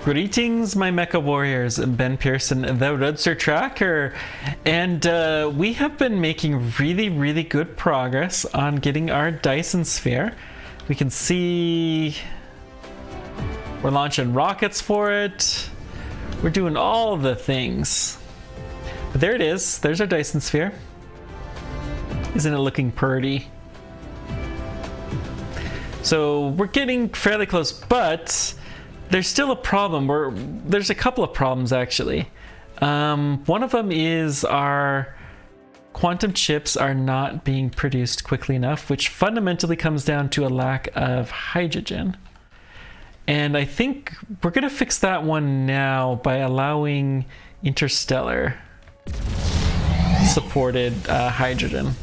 Greetings, my mecha warriors. Ben Pearson, the Roadster Tracker, and we have been making really good progress on getting our Dyson Sphere. We can see we're launching rockets for it. We're doing all the things. But there it is. There's our Dyson Sphere. Isn't it looking pretty? So we're getting fairly close, but there's still a problem. There's a couple of problems actually. One of them is our quantum chips are not being produced quickly enough, which fundamentally comes down to a lack of hydrogen. And I think we're gonna fix that one now by allowing interstellar supported hydrogen.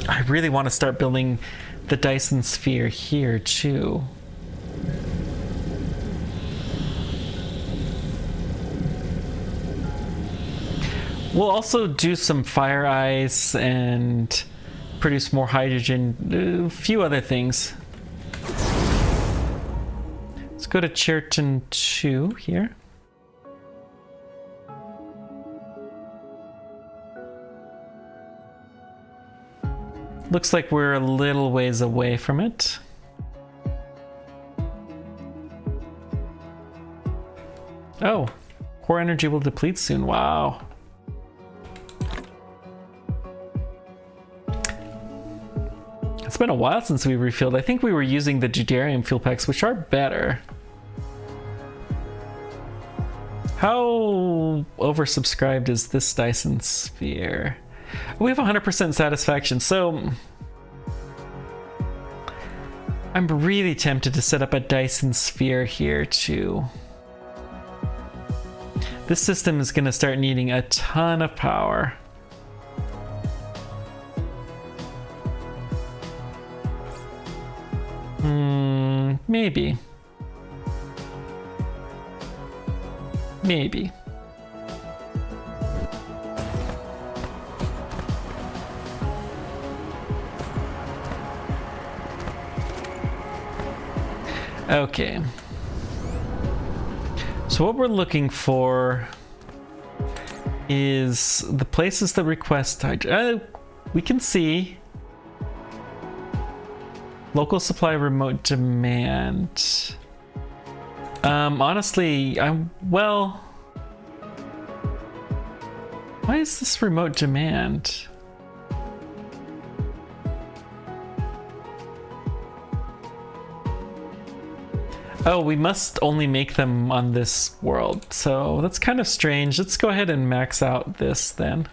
I really want to start building the Dyson Sphere here too. We'll also do some fire ice and produce more hydrogen, a few other things. Let's go to Cheriton 2 here. Looks like we're a little ways away from it. Oh, core energy will deplete soon. Wow. It's been a while since we refilled. I think we were using the deuterium fuel packs, which are better. How oversubscribed is this Dyson Sphere? We have 100% satisfaction, so I'm really tempted to set up a Dyson Sphere here too. This system is going to start needing a ton of power. Maybe. Maybe. Okay. So what we're looking for is the places that request hydrogen. We can see local supply, remote demand. Honestly, well, why is this remote demand? Oh, we must only make them on this world, so that's kind of strange. Let's go ahead and max out this then.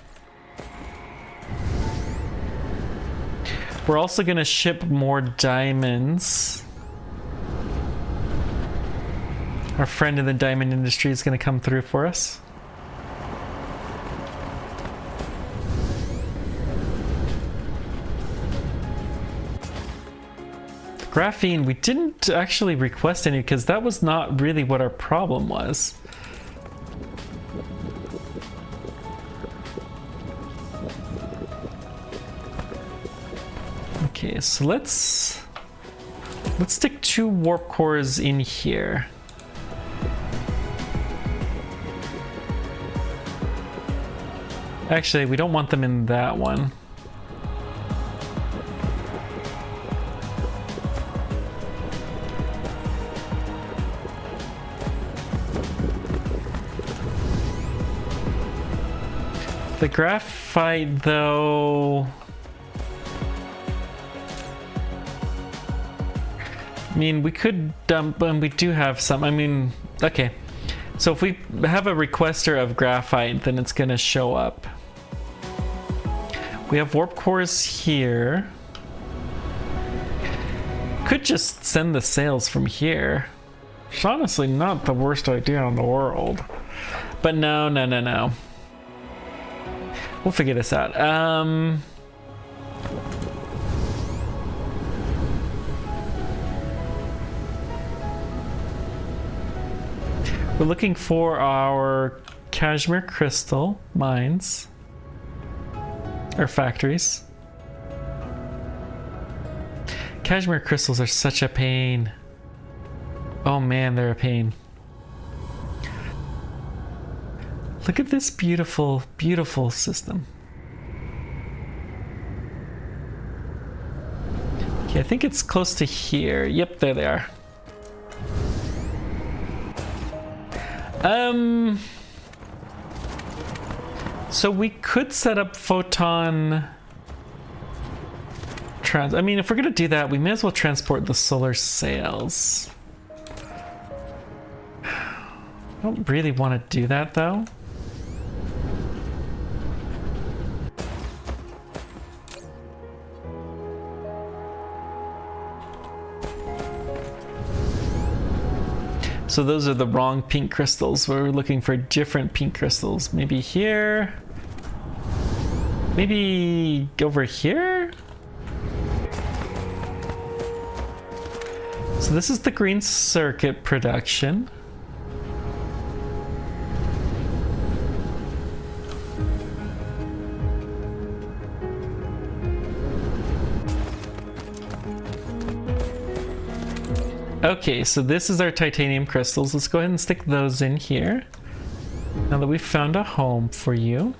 We're also gonna ship more diamonds. Our friend in the diamond industry is gonna come through for us. Graphene, we didn't actually request any because that was not really what our problem was. Okay, so let's stick 2 warp cores in here. Actually, we don't want them in that one. The graphite, though, I mean, we could dump, and we do have some. I mean, okay. So if we have a requester of graphite, then it's gonna show up. We have warp cores here. Could just send the sails from here. It's honestly not the worst idea in the world. But no. We'll figure this out. We're looking for our cashmere crystal mines. Or factories. Cashmere crystals are such a pain. Oh man, they're a pain. Look at this beautiful, beautiful system. Okay, I think it's close to here. Yep, there they are. So we could set up photon I mean, if we're gonna do that, we may as well transport the solar sails. I don't really want to do that though. So those are the wrong pink crystals. We're looking for different pink crystals. Maybe here. Maybe over here? So this is the green circuit production. Okay, so this is our titanium crystals. Let's go ahead and stick those in here. Now that we've found a home for you.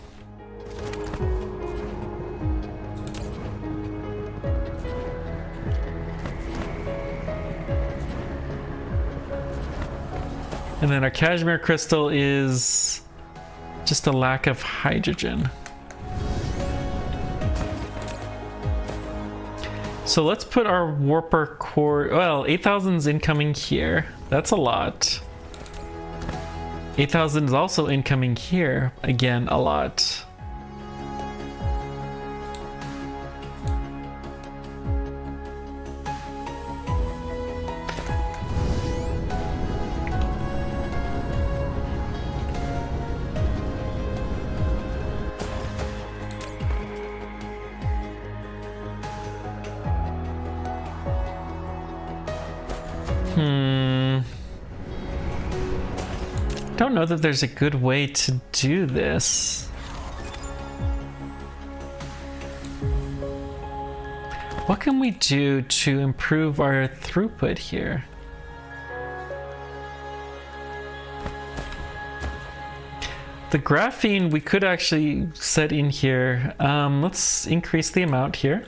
And then our cashmere crystal is just a lack of hydrogen. So let's put our warper core, well, 8,000's incoming here. That's a lot. 8,000 is also incoming here. Again, a lot. Don't know that there's a good way to do this. What can we do to improve our throughput here? The graphene we could actually set in here. Let's increase the amount here.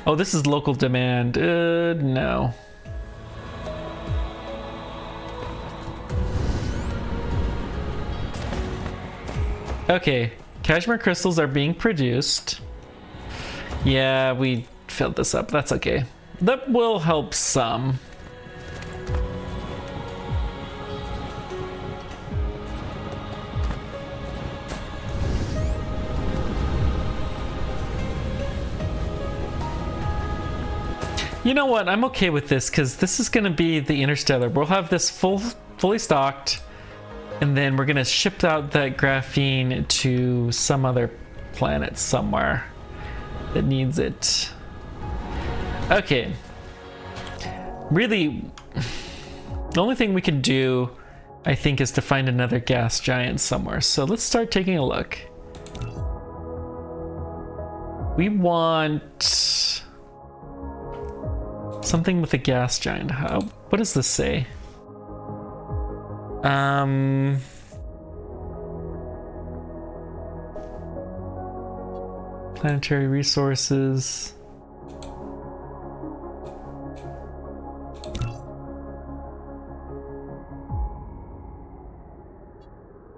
Oh, this is local demand. No. Okay, cashmere crystals are being produced. Yeah, we filled this up. That's okay. That will help some. You know what? I'm okay with this because this is going to be the interstellar. We'll have this fully stocked, and then we're going to ship out that graphene to some other planet somewhere that needs it. Okay. Really, the only thing we can do, I think, is to find another gas giant somewhere. So let's start taking a look. We want something with a gas giant. What does this say? Planetary resources.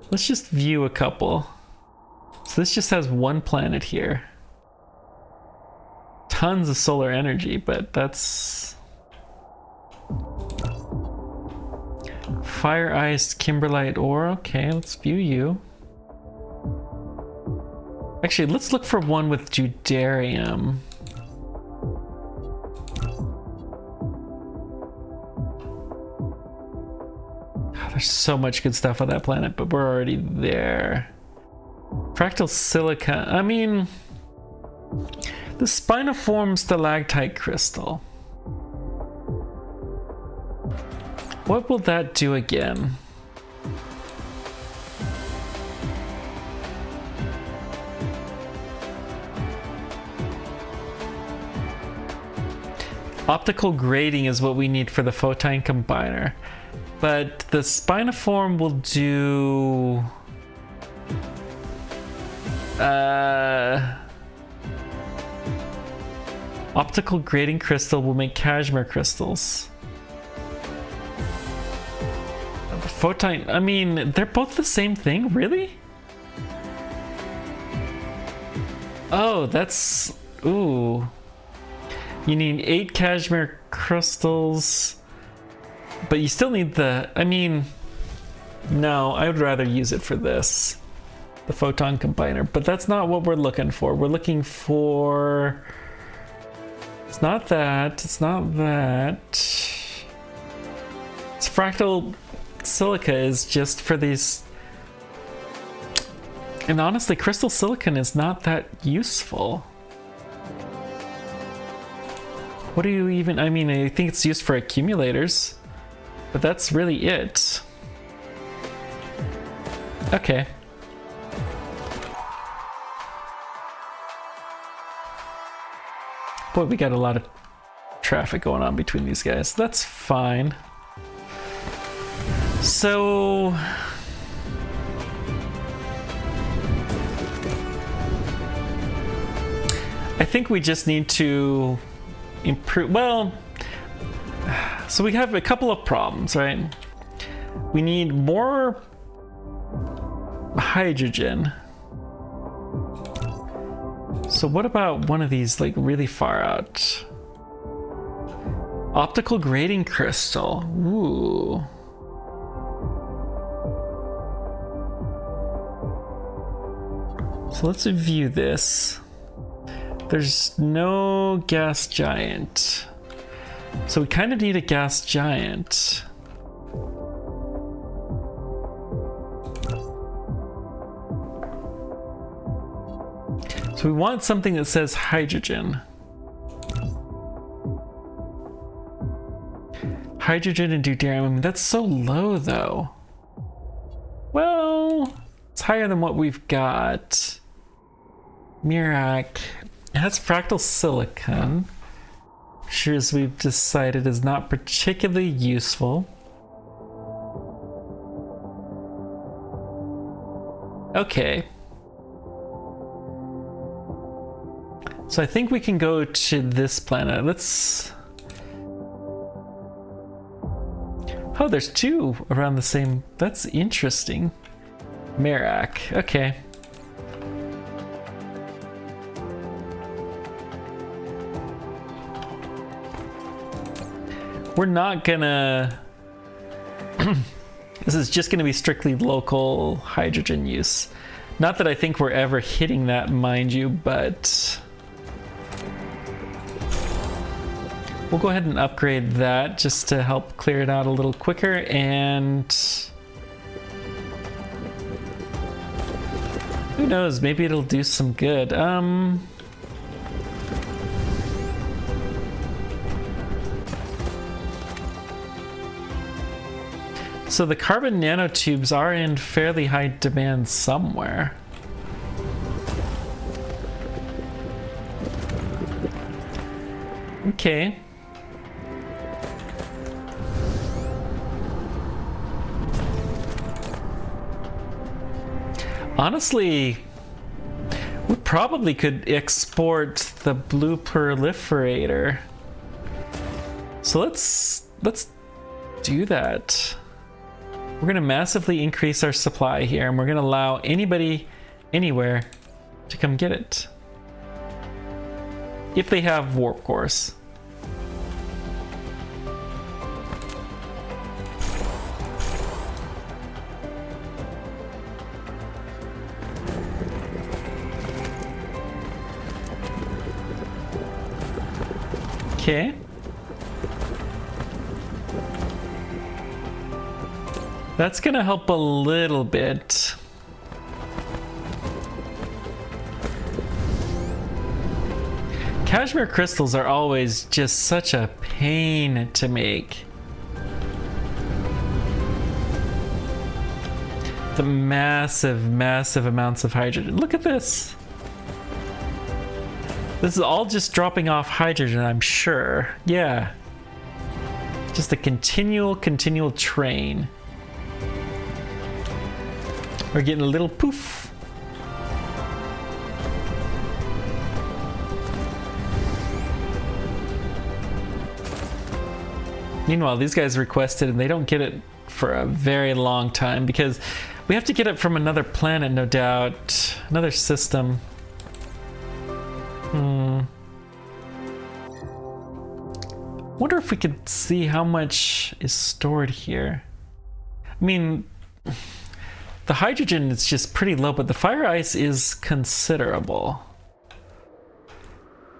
Let's just view a couple. So this just has one planet here. Tons of solar energy, but that's fire iced kimberlite ore. Okay, let's view you. Actually, let's look for one with deuterium. There's so much good stuff on that planet, but we're already there. Fractal silica. I mean, the spiniform stalactite crystal. What will that do again? Optical grating is what we need for the photon combiner. But the spinoform will do... optical grating crystal will make cashmere crystals. The photon... I mean, they're both the same thing? Really? Oh, that's... Ooh. You need 8 cashmere crystals, but you still need the... I mean, no, I would rather use it for this, the photon combiner, but that's not what we're looking for. We're looking for... It's not that, it's not that. It's fractal silica is just for these... And honestly, crystal silicon is not that useful. What do you even... I mean, I think it's used for accumulators, but that's really it. Okay. Boy, we got a lot of traffic going on between these guys. That's fine. So... I think we just need to improve... Well, so we have a couple of problems, right? We need more hydrogen. So what about one of these, like, really far out? Optical grating crystal. Ooh. So let's view this. There's no gas giant. So we kind of need a gas giant. So we want something that says hydrogen. Hydrogen and deuterium. I mean, that's so low though. Well, it's higher than what we've got. Mirac. It has fractal silicon, which, as we've decided, is not particularly useful. Okay. So I think we can go to this planet. Let's... Oh, there's 2 around the same... That's interesting. Mirac. Okay. We're not gonna... This is just gonna be strictly local hydrogen use. Not that I think we're ever hitting that, mind you, but... We'll go ahead and upgrade that just to help clear it out a little quicker, and... Who knows, maybe it'll do some good. So the carbon nanotubes are in fairly high demand somewhere. Okay. Honestly, we probably could export the blue proliferator. So let's do that. We're going to massively increase our supply here, and we're going to allow anybody, anywhere, to come get it. If they have warp cores. Okay. That's gonna help a little bit. Cashmere crystals are always just such a pain to make. The massive, massive amounts of hydrogen. Look at this. This is all just dropping off hydrogen, I'm sure. Yeah. Just a continual train. We're getting a little poof. Meanwhile, these guys requested and they don't get it for a very long time because we have to get it from another planet, no doubt. Another system. Wonder if we could see how much is stored here. I mean, the hydrogen is just pretty low, but the fire ice is considerable.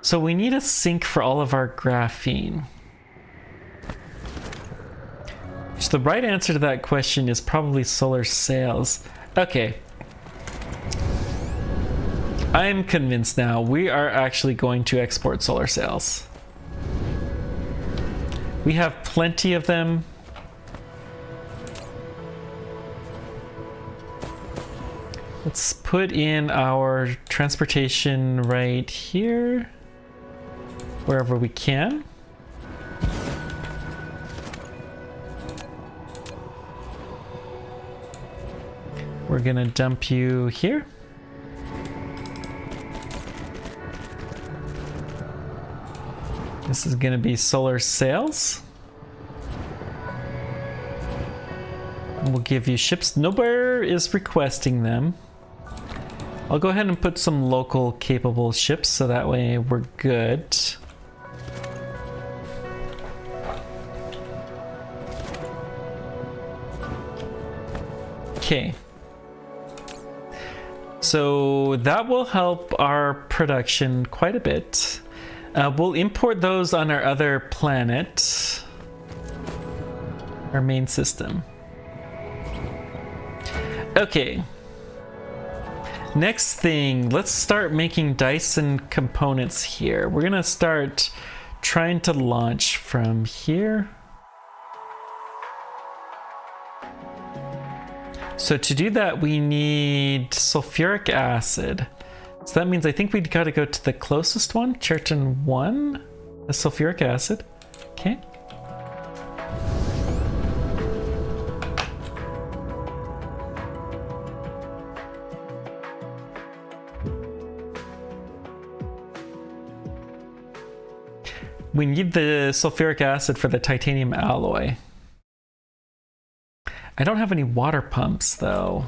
So we need a sink for all of our graphene. So the right answer to that question is probably solar sails. Okay. I'm convinced now we are actually going to export solar sails. We have plenty of them. Let's put in our transportation right here, wherever we can. We're gonna dump you here. This is gonna be solar sails. We'll give you ships. Nowhere is requesting them. I'll go ahead and put some local capable ships so that way we're good. Okay. So that will help our production quite a bit. We'll import those on our other planet, our main system. Okay. Next thing, let's start making Dyson components here. We're gonna start trying to launch from here. So to do that, we need sulfuric acid. So that means I think we've got to go to the closest one, Churton 1, the sulfuric acid. Okay. We need the sulfuric acid for the titanium alloy. I don't have any water pumps though.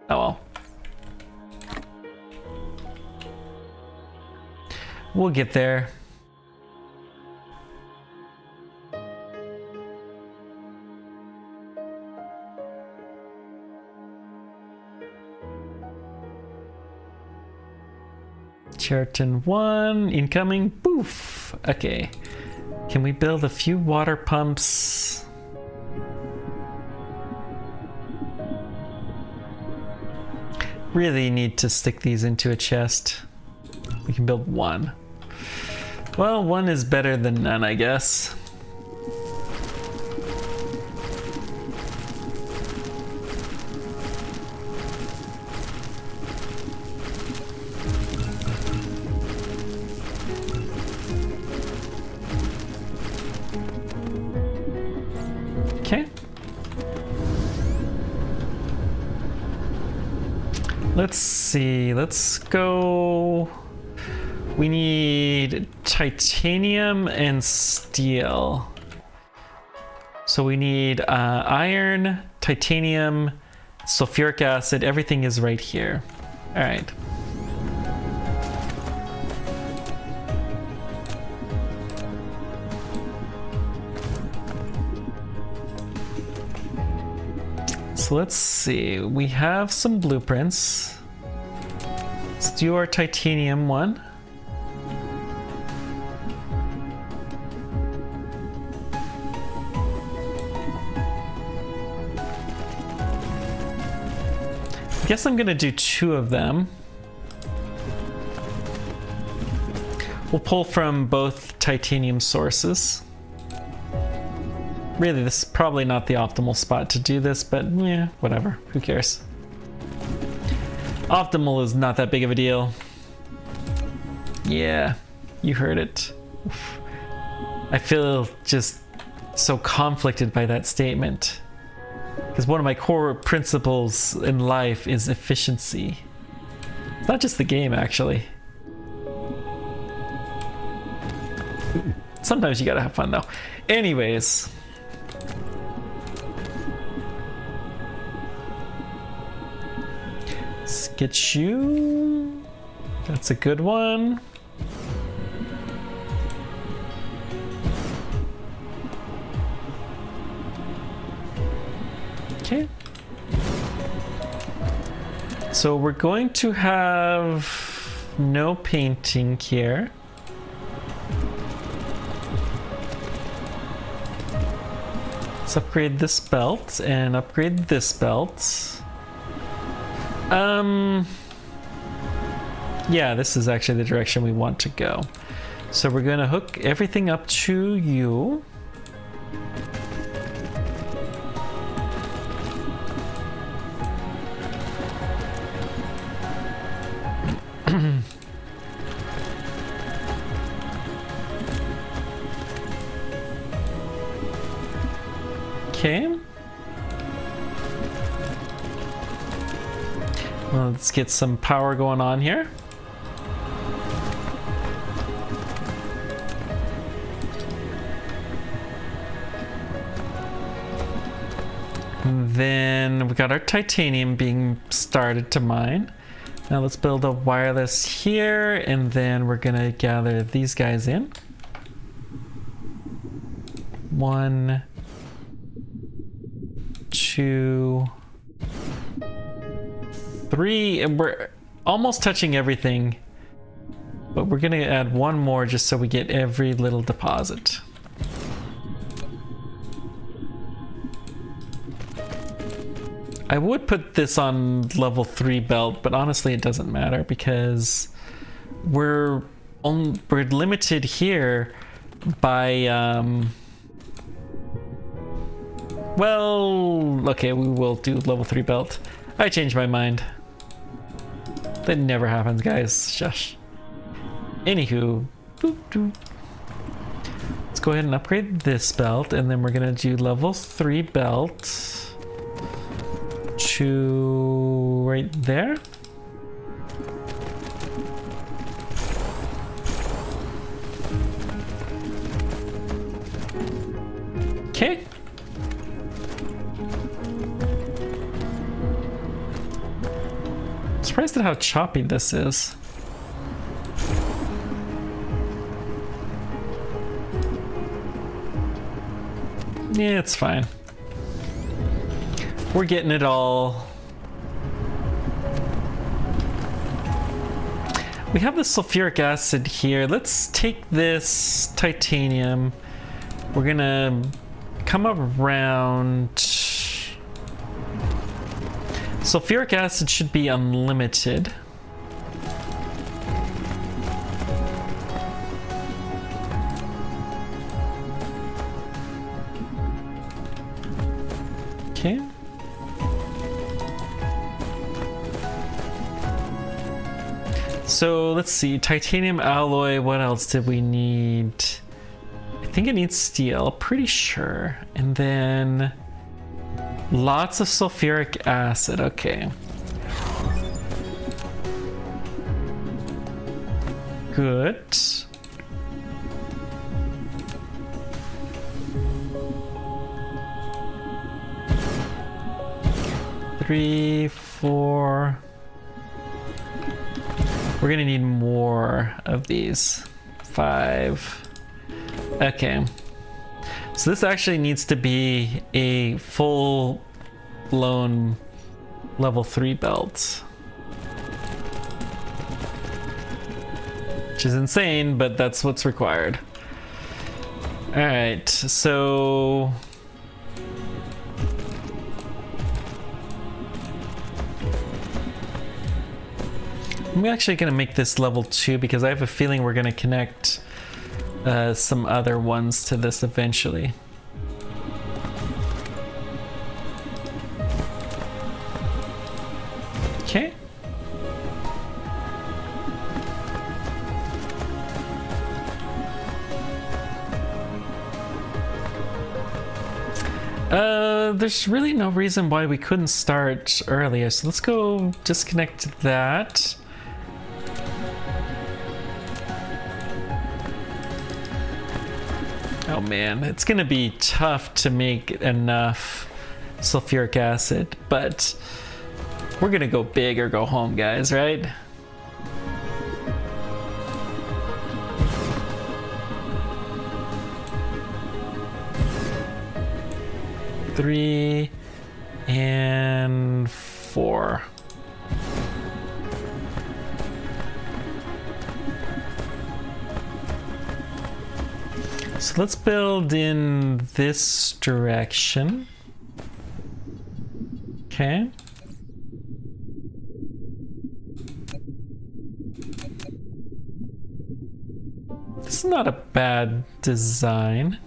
Oh well. We'll get there. Cheriton 1, incoming, poof. Okay. Can we build a few water pumps? Really need to stick these into a chest. We can build one. Well, one is better than none, I guess. Okay. Let's see, let's go. We need titanium and steel. So we need iron, titanium, sulfuric acid, everything is right here. All right. So let's see, we have some blueprints. Let's do our titanium one. I guess I'm gonna do 2 of them. We'll pull from both titanium sources. Really, this is probably not the optimal spot to do this, but yeah, whatever. Who cares? Optimal is not that big of a deal. Yeah, you heard it. Oof. I feel just so conflicted by that statement. Because one of my core principles in life is efficiency. It's not just the game, actually. Sometimes you gotta have fun, though. Anyways. Let's get you. That's a good one. Okay. So we're going to have no painting here. Let's upgrade this belt and upgrade this belt. Yeah, this is actually the direction we want to go. So we're gonna hook everything up to you. Okay. Well, let's get some power going on here. And then we got our titanium being started to mine. Now let's build a wireless here, and then we're gonna gather these guys in. 1, 2, 3, and we're almost touching everything, but we're gonna add one more just so we get every little deposit. I would put this on level 3 belt, but honestly it doesn't matter because we're limited here by well, okay, we will do level 3 belt. I changed my mind. That never happens, guys. Shush. Anywho, boop, doop. Let's go ahead and upgrade this belt, and then we're gonna do level 3 belt to right there. Okay. Surprised at how choppy this is. Yeah, it's fine. We're getting it all. We have the sulfuric acid here. Let's take this titanium. We're gonna come around. Sulfuric acid should be unlimited. Okay. So let's see, titanium alloy, what else did we need? I think it needs steel, pretty sure. And then lots of sulfuric acid, okay. Good. Three, 4. We're gonna need more of these. 5. Okay. So this actually needs to be a full-blown level 3 belt. Which is insane, but that's what's required. Alright, so I'm actually gonna make this level 2 because I have a feeling we're gonna connect some other ones to this eventually. Okay. There's really no reason why we couldn't start earlier, so let's go disconnect that. Oh man, it's gonna be tough to make enough sulfuric acid, but we're gonna go big or go home, guys, right? Three and 4. So let's build in this direction. Okay. This is not a bad design.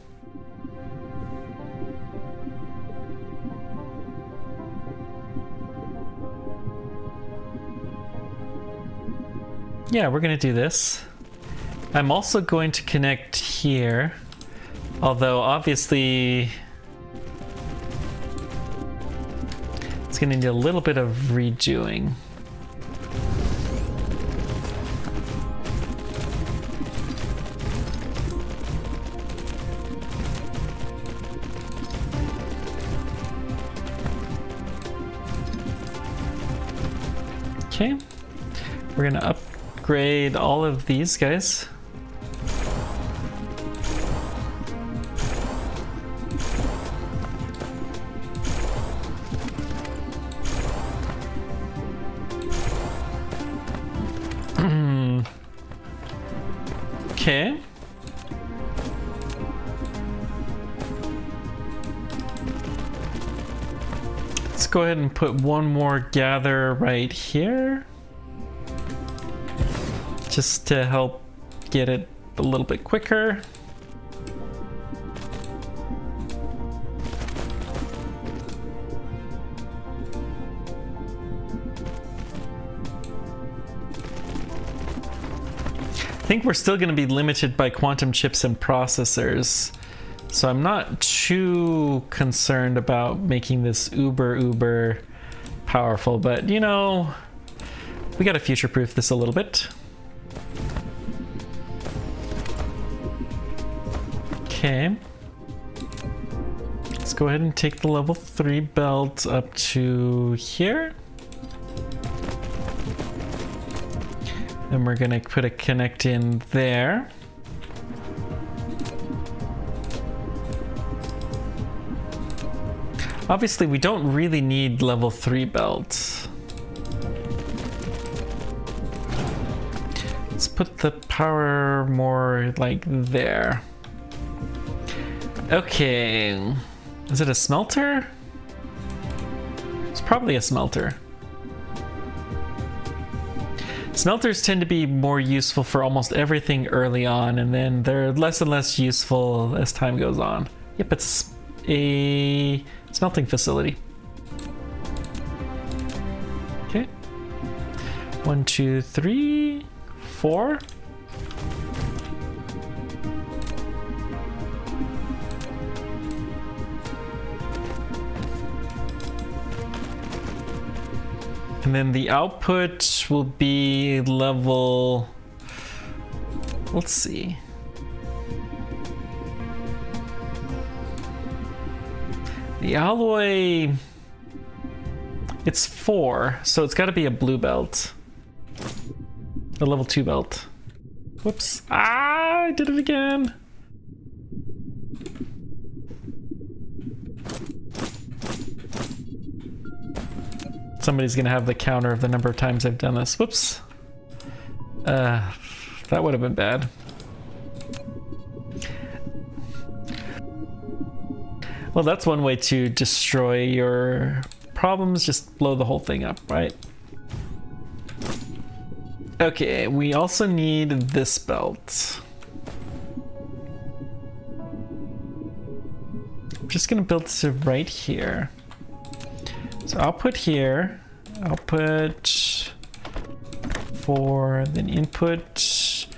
Yeah, we're gonna do this. I'm also going to connect here, although obviously it's gonna need a little bit of redoing. Okay, we're gonna upgrade all of these guys. Okay. Let's go ahead and put one more gather right here, just to help get it a little bit quicker. I think we're still going to be limited by quantum chips and processors, so I'm not too concerned about making this uber powerful, but you know, we got to future-proof this a little bit. Okay, let's go ahead and take the level 3 belt up to here. And we're gonna put a connect in there. Obviously, we don't really need level 3 belts. Let's put the power more like there. Okay, is it a smelter? It's probably a smelter. Smelters tend to be more useful for almost everything early on, and then they're less and less useful as time goes on. Yep, it's a smelting facility. Okay. 1, 2, 3, 4. And then the output will be level, let's see. The alloy, it's 4, so it's got to be a blue belt. A level 2 belt. Whoops. Ah, I did it again. Somebody's gonna have the counter of the number of times I've done this. Whoops. That would have been bad. Well, that's one way to destroy your problems. Just blow the whole thing up, right? Okay, we also need this belt. I'm just gonna build it right here. So output here, output 4, then input,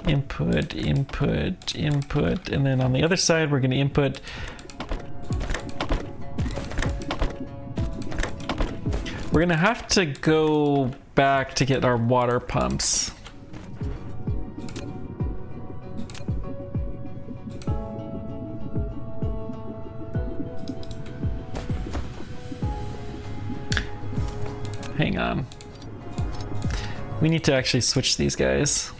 input, input, input, and then on the other side we're going to input We're gonna have to go back to get our water pumps. Hang on. We need to actually switch these guys.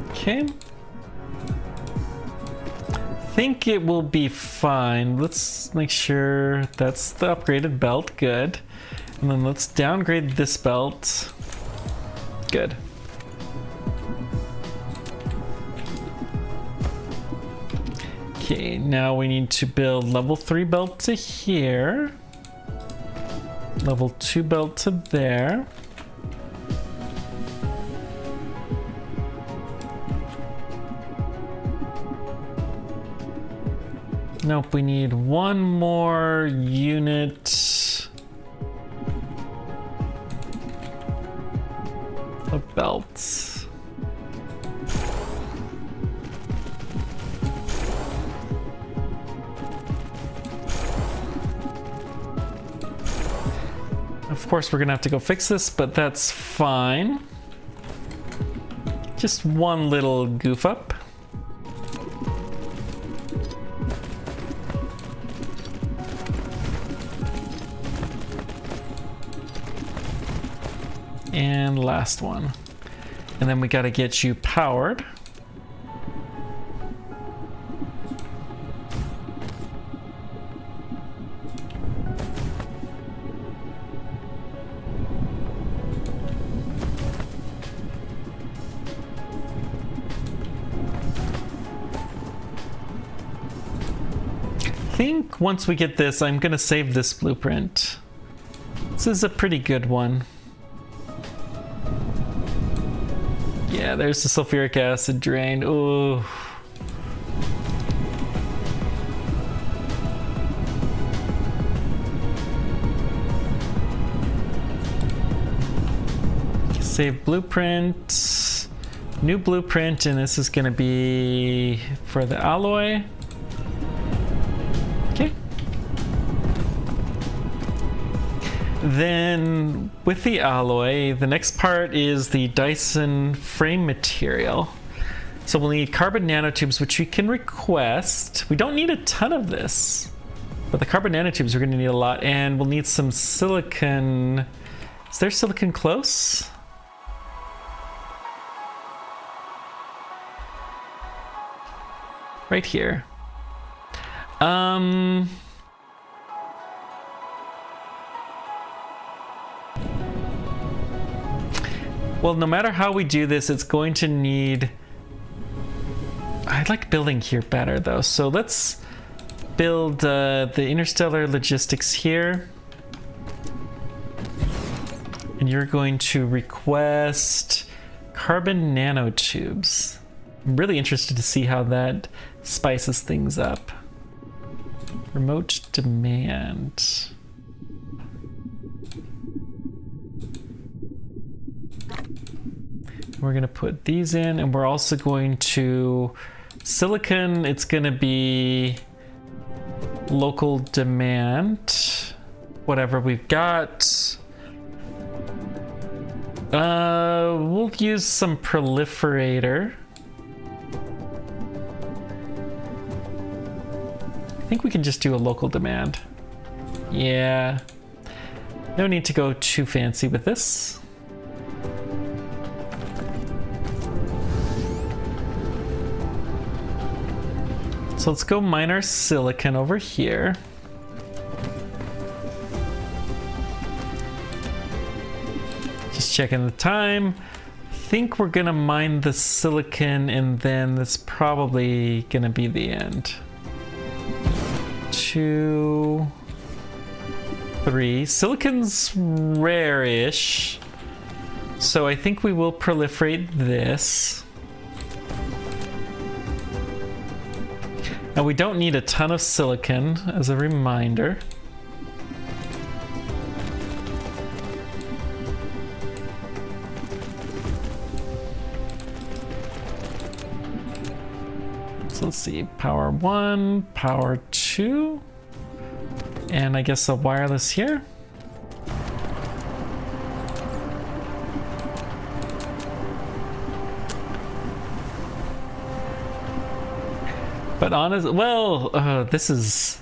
Okay. Think it will be fine. Let's make sure that's the upgraded belt. Good. And then let's downgrade this belt. Good. Okay, now we need to build level 3 belt to here. Level 2 belt to there. Nope, we need one more unit of belts. Of course, we're gonna have to go fix this, but that's fine. Just one little goof up. And last one. And then we gotta get you powered. I think once we get this, I'm gonna save this blueprint. This is a pretty good one. Yeah, there's the sulfuric acid drain. Ooh. Save blueprint. New blueprint, and this is gonna be for the alloy. Okay. Then with the alloy, the next part is the Dyson frame material. So we'll need carbon nanotubes, which we can request. We don't need a ton of this, but the carbon nanotubes we're gonna need a lot, and we'll need some silicon. Is there silicon close? Right here. Well, no matter how we do this, it's going to need... I like building here better, though. So let's build the interstellar logistics here. And you're going to request carbon nanotubes. I'm really interested to see how that spices things up. Remote demand. We're going to put these in, and we're also going to silicon. It's going to be local demand, whatever we've got. We'll use some proliferator. I think we can just do a local demand. Yeah. No need to go too fancy with this. So let's go mine our silicon over here. Just checking the time. I think we're gonna mine the silicon, and then that's probably gonna be the end. 2, 3. Silicon's rare-ish, so I think we will proliferate this. Now we don't need a ton of silicon, as a reminder. So let's see, power 1, power 2. 2. And I guess a wireless here. But honest, well, this is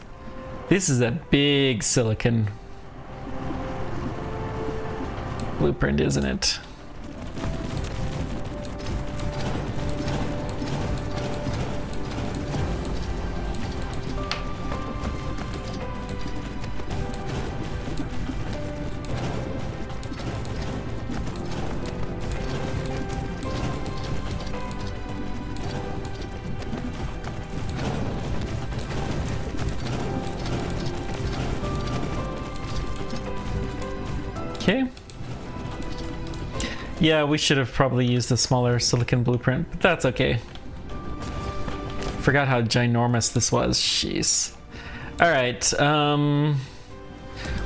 a big silicon blueprint, isn't it? Okay. Yeah, we should have probably used a smaller silicon blueprint, but that's okay. Forgot how ginormous this was. Jeez. All right.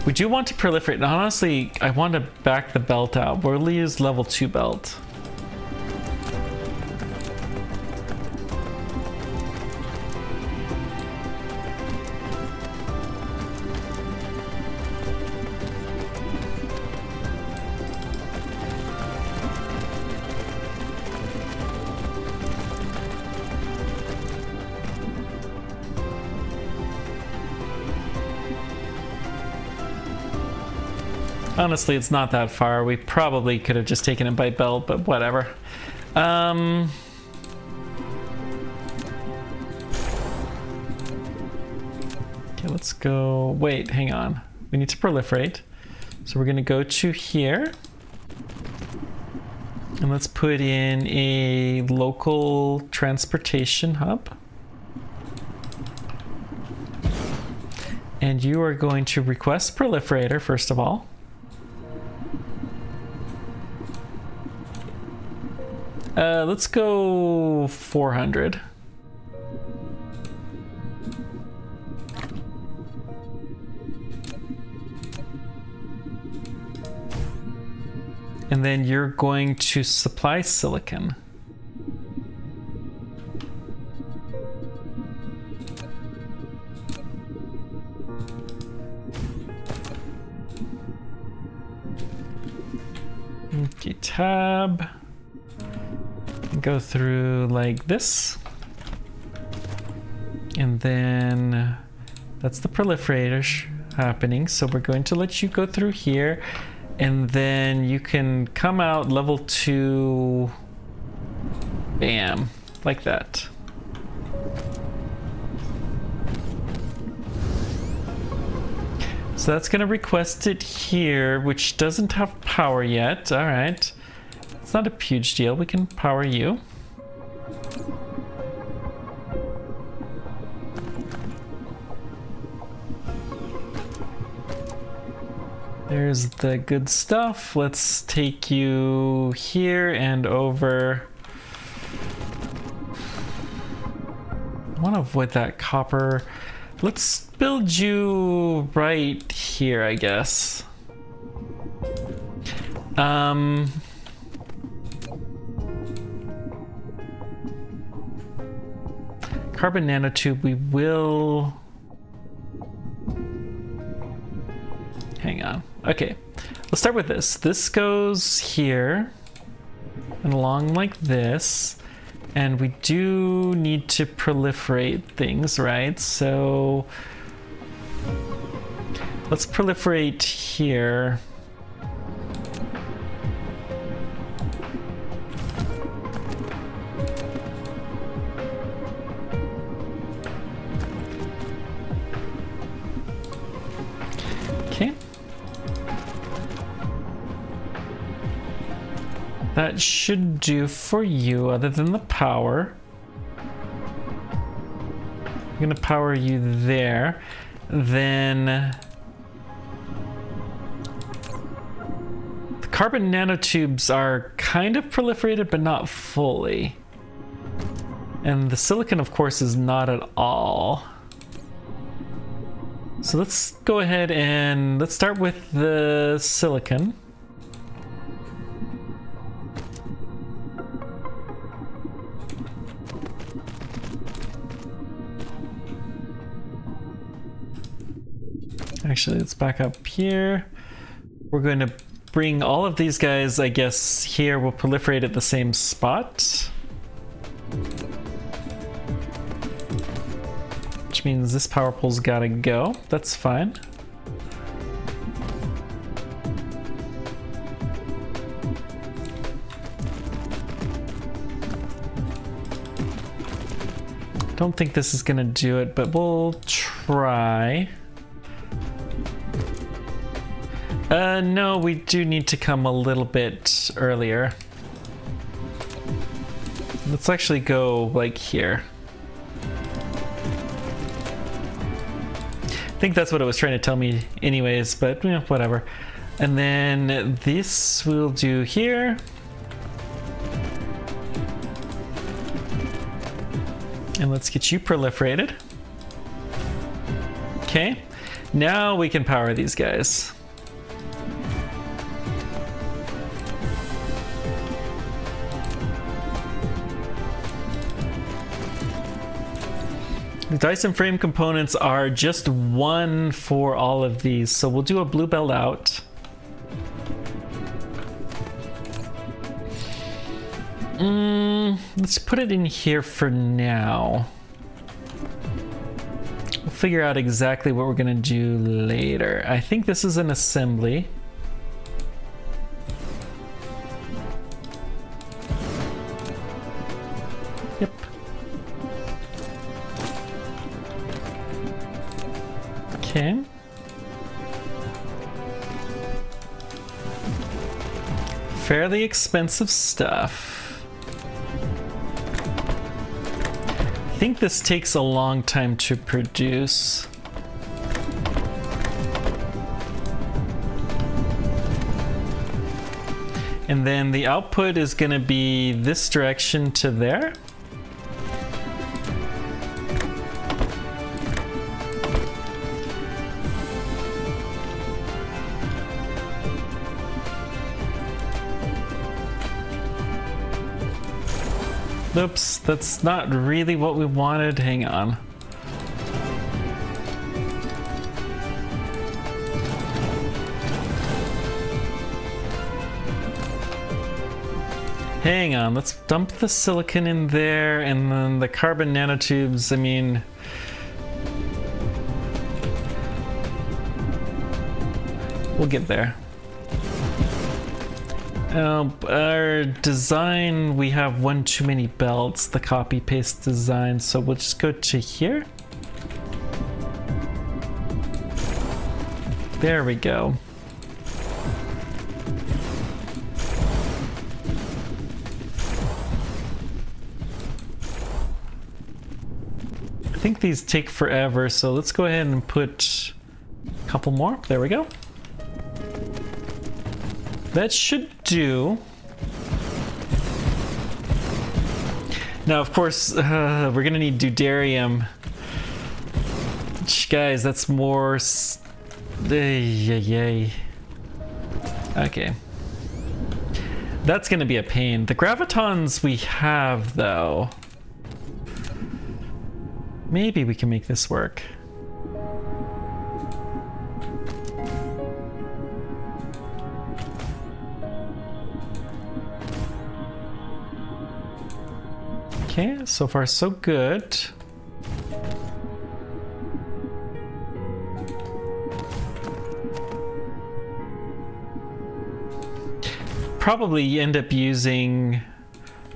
We do want to proliferate. And honestly, I want to back the belt out. We'll use level 2 belt. Honestly, it's not that far. We probably could have just taken it by belt, but whatever. Okay, let's go. Wait, hang on. We need to proliferate. So we're going to go to here. And let's put in a local transportation hub. And you are going to request proliferator, first of all. Let's go 400. And then you're going to supply silicon. Okay, tab. Go through like this. And then that's the proliferator happening. So we're going to let you go through here. And then you can come out level 2. Bam. Like that. So that's going to request it here, which doesn't have power yet. All right. It's not a huge deal. We can power you. There's the good stuff. Let's take you here and over. I want to avoid that copper. Let's build you right here, I guess. Carbon nanotube, we will... Hang on. Okay, let's start with this. This goes here and along like this. And we do need to proliferate things, right? So let's proliferate here. Okay. That should do for you, other than the power. I'm gonna power you there. Then the carbon nanotubes are kind of proliferated, but not fully. And the silicon, of course, is not at all. So let's go ahead and let's start with the silicon. Actually, let's back up here. We're going to bring all of these guys, I guess, here. We'll proliferate at the same spot. Which means this power pole's gotta go. That's fine. Don't think this is gonna do it, but we'll try. No, we do need to come a little bit earlier. Let's actually go like here. I think that's what it was trying to tell me anyways, but you know, whatever. And then this we'll do here. And let's get you proliferated. Okay, now we can power these guys. The Dyson frame components are just one for all of these, so we'll do a blue belt out. Let's put it in here for now. We'll figure out exactly what we're gonna do later. I think this is an assembly. Yep. Okay. Fairly expensive stuff. I think this takes a long time to produce. And then the output is going to be this direction to there. Oops, that's not really what we wanted. Hang on. Hang on, let's dump the silicon in there and then the carbon nanotubes, I mean... We'll get there. Our design, we have one too many belts, the copy paste design, so we'll just go to here. There we go. I think these take forever, so let's go ahead and put a couple more. There we go. That should do. Now, of course, we're gonna need deuterium. Guys, that's more... Yay. Okay. That's gonna be a pain. The gravitons we have, though. Maybe we can make this work. Okay, so far so good. Probably end up using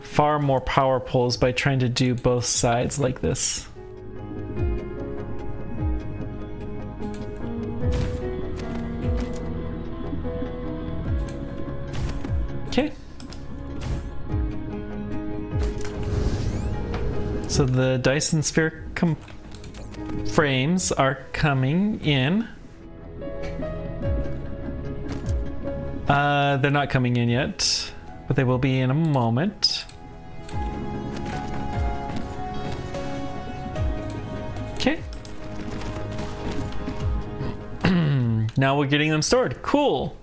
far more power poles by trying to do both sides like this. Okay. So the Dyson Sphere frames are coming in. They're not coming in yet, but they will be in a moment. Okay. Now we're getting them stored. Cool.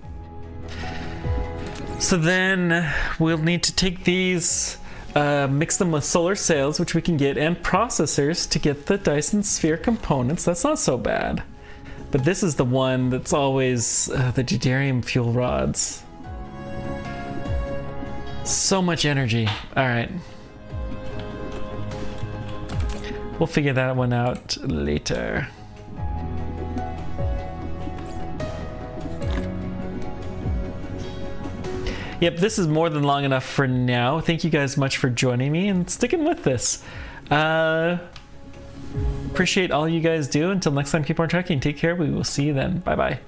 So then we'll need to take these, mix them with solar sails, which we can get, and processors to get the Dyson Sphere components. That's not so bad. But this is the one that's always the deuterium fuel rods. So much energy. All right. We'll figure that one out later. Yep, this is more than long enough for now. Thank you guys much for joining me and sticking with this. Appreciate all you guys do. Until next time, keep on trekking. Take care. We will see you then. Bye-bye.